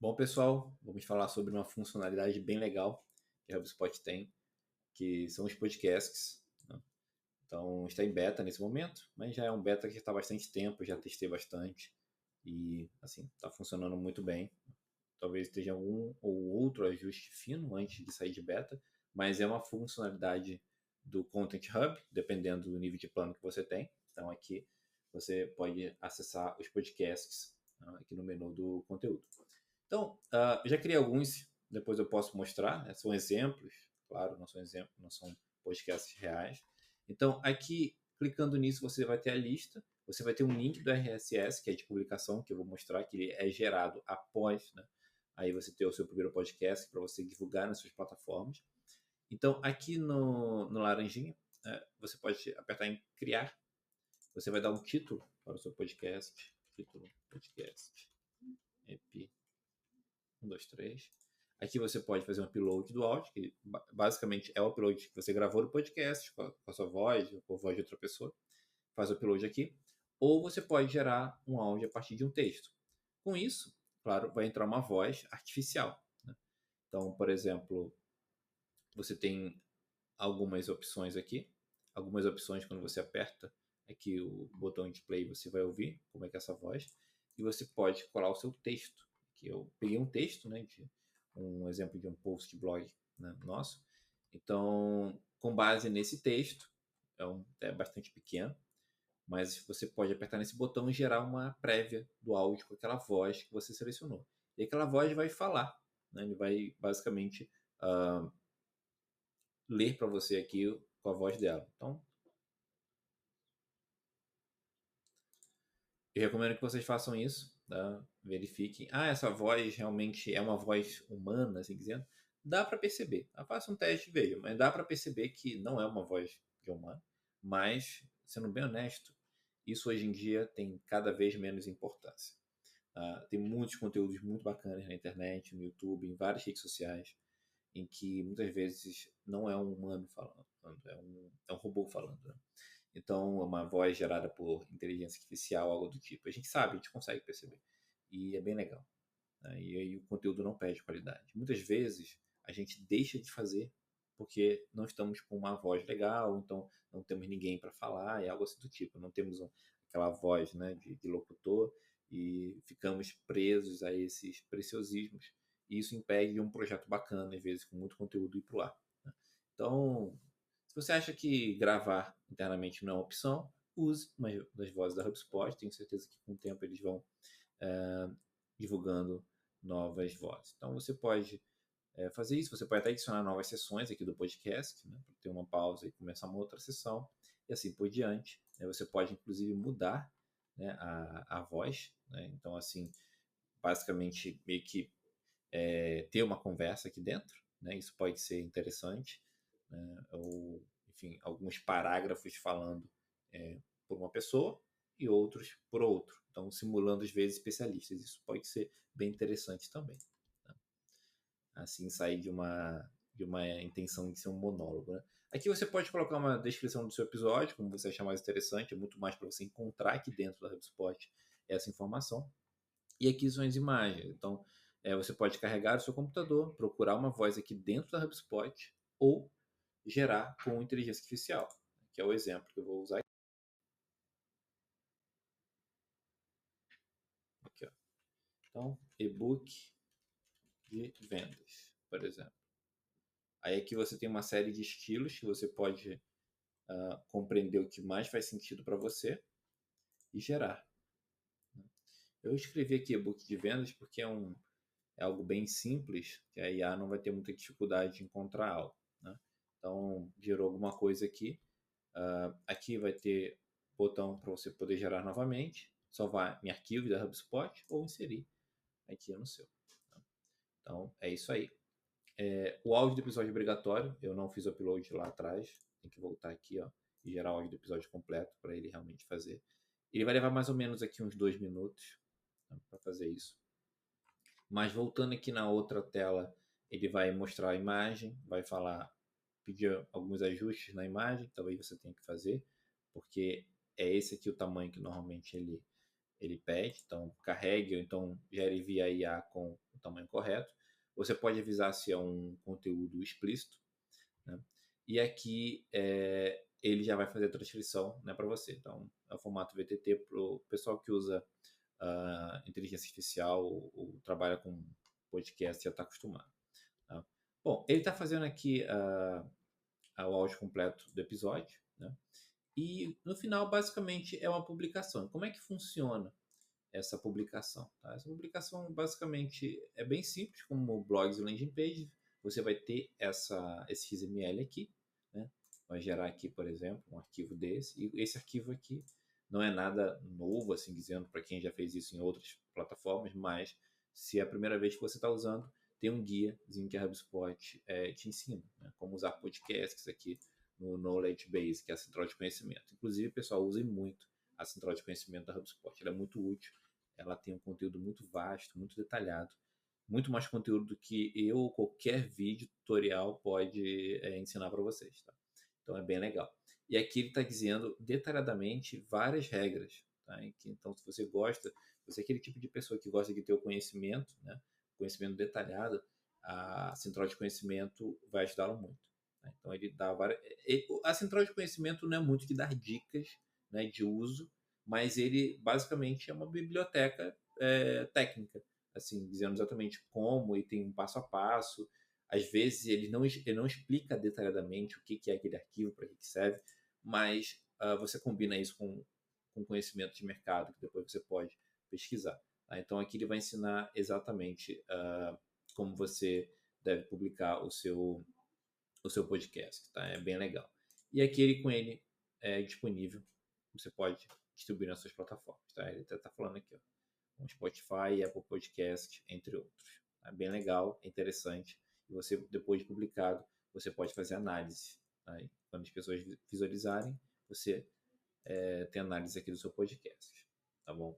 Bom, pessoal, vamos falar sobre uma funcionalidade bem legal que a HubSpot tem, que são os podcasts, né? Então, está em beta nesse momento, mas já é um beta que está há bastante tempo, já testei bastante e, assim, está funcionando muito bem. Talvez esteja um ou outro ajuste fino antes de sair de beta, mas é uma funcionalidade do Content Hub, dependendo do nível de plano que você tem. Então, aqui você pode acessar os podcasts, né, aqui no menu do conteúdo. Então, já criei alguns, depois eu posso mostrar, né? São exemplos, claro, não são exemplos, não são podcasts reais. Então, aqui, clicando nisso, você vai ter a lista, você vai ter um link do RSS, que é de publicação, que eu vou mostrar, que ele é gerado após, né? Aí você ter o seu primeiro podcast para você divulgar nas suas plataformas. Então, aqui no laranjinha, você pode apertar em criar, você vai dar um título para o seu podcast, título podcast, EP 1, 2, 3. Aqui você pode fazer um upload do áudio, que basicamente é o upload que você gravou no podcast com a sua voz ou com a voz de outra pessoa. Faz o upload aqui. Ou você pode gerar um áudio a partir de um texto. Com isso, claro, vai entrar uma voz artificial, né? Então, por exemplo, você tem algumas opções aqui. Algumas opções, quando você aperta aqui o botão de play, você vai ouvir como é que é essa voz. E você pode colar o seu texto. Que eu peguei um texto, né, de um exemplo de um post blog, né, nosso. Então, com base nesse texto, é bastante pequeno, mas você pode apertar nesse botão e gerar uma prévia do áudio com aquela voz que você selecionou. E aquela voz vai falar, né, ele vai basicamente ler para você aqui com a voz dela. Então, eu recomendo que vocês façam isso, tá? Verifiquem. Essa voz realmente é uma voz humana, assim dizendo. Dá para perceber. Faça um teste e veja, mas dá para perceber que não é uma voz de humano. Mas, sendo bem honesto, isso hoje em dia tem cada vez menos importância. Tem muitos conteúdos muito bacanas na internet, no YouTube, em várias redes sociais, em que muitas vezes não é um humano falando, é um robô falando, né? Então, é uma voz gerada por inteligência artificial, algo do tipo. A gente sabe, a gente consegue perceber. E é bem legal, né? E aí o conteúdo não perde qualidade. Muitas vezes a gente deixa de fazer porque não estamos com uma voz legal, então não temos ninguém para falar, é algo assim do tipo. Não temos aquela voz, né, de locutor e ficamos presos a esses preciosismos. E isso impede um projeto bacana, às vezes com muito conteúdo ir para o ar, né? Então, se você acha que gravar internamente não é uma opção, use uma das vozes da HubSpot. Tenho certeza que com o tempo eles vão divulgando novas vozes. Então você pode fazer isso, você pode até adicionar novas sessões aqui do podcast, né, para ter uma pausa e começar uma outra sessão, e assim por diante, né? Você pode inclusive mudar, né, a voz, né? Então assim, basicamente meio que ter uma conversa aqui dentro, né? Isso pode ser interessante, né? Ou, enfim, alguns parágrafos falando por uma pessoa e outros por outro. Então, simulando às vezes especialistas. Isso pode ser bem interessante também, né? Assim, sair de uma intenção de ser um monólogo, né? Aqui você pode colocar uma descrição do seu episódio, como você achar mais interessante, é muito mais para você encontrar aqui dentro da HubSpot essa informação. E aqui são as imagens. Então, você pode carregar o seu computador, procurar uma voz aqui dentro da HubSpot ou gerar com inteligência artificial, que é o exemplo que eu vou usar aqui. Ó. Então, e-book de vendas, por exemplo. Aí aqui você tem uma série de estilos que você pode compreender o que mais faz sentido para você e gerar. Eu escrevi aqui e-book de vendas porque é algo bem simples, que a IA não vai ter muita dificuldade de encontrar algo, né? Então, gerou alguma coisa aqui. Aqui vai ter botão para você poder gerar novamente, salvar em arquivo da HubSpot ou inserir aqui no seu, tá? Então, é isso aí. O áudio do episódio é obrigatório. Eu não fiz o upload lá atrás. Tem que voltar aqui, ó, e gerar o áudio do episódio completo para ele realmente fazer. Ele vai levar mais ou menos aqui uns 2 minutos, tá, para fazer isso. Mas voltando aqui na outra tela, ele vai mostrar a imagem, vai falar, pedir alguns ajustes na imagem, talvez você tenha que fazer, porque é esse aqui o tamanho que normalmente ele ele pede, então carregue ou então gere via IA com o tamanho correto. Você pode avisar se é um conteúdo explícito, né? E aqui ele já vai fazer a transcrição, né, para você. Então, é o formato VTT para o pessoal que usa inteligência artificial ou trabalha com podcast já está acostumado. Tá? Bom, ele está fazendo aqui o áudio completo do episódio, né? E no final, basicamente, é uma publicação. Como é que funciona essa publicação? Tá? Essa publicação, basicamente, é bem simples, como blogs e landing page. Você vai ter esse XML aqui, né? Vai gerar aqui, por exemplo, um arquivo desse. E esse arquivo aqui não é nada novo, assim dizendo, para quem já fez isso em outras plataformas, mas se é a primeira vez que você está usando, tem um guiazinho que a HubSpot te ensina, né? Como usar podcasts aqui no Knowledge Base, que é a central de conhecimento. Inclusive, pessoal, usem muito a central de conhecimento da HubSpot. Ela é muito útil, ela tem um conteúdo muito vasto, muito detalhado, muito mais conteúdo do que eu ou qualquer vídeo tutorial pode ensinar para vocês. Tá? Então, é bem legal. E aqui ele está dizendo detalhadamente várias regras. Tá? Então, se você gosta, você é aquele tipo de pessoa que gosta de ter o conhecimento, né? Conhecimento detalhado, a central de conhecimento vai ajudá-lo muito. Tá? Então, ele dá várias. A central de conhecimento não é muito de dar dicas, né, de uso, mas ele basicamente é uma biblioteca técnica, assim, dizendo exatamente como e tem um passo a passo. Às vezes ele não explica detalhadamente o que é aquele arquivo, para que serve, mas você combina isso com conhecimento de mercado, que depois você pode pesquisar. Tá? Então aqui ele vai ensinar exatamente como você deve publicar o seu podcast. Tá? É bem legal. E aqui com ele disponível, você pode distribuir nas suas plataformas. Tá? Ele está falando aqui, ó, com Spotify, Apple Podcast, entre outros. É bem legal, é interessante. E você, depois de publicado, você pode fazer análise. Tá? E quando as pessoas visualizarem, você tem análise aqui do seu podcast. Tá bom?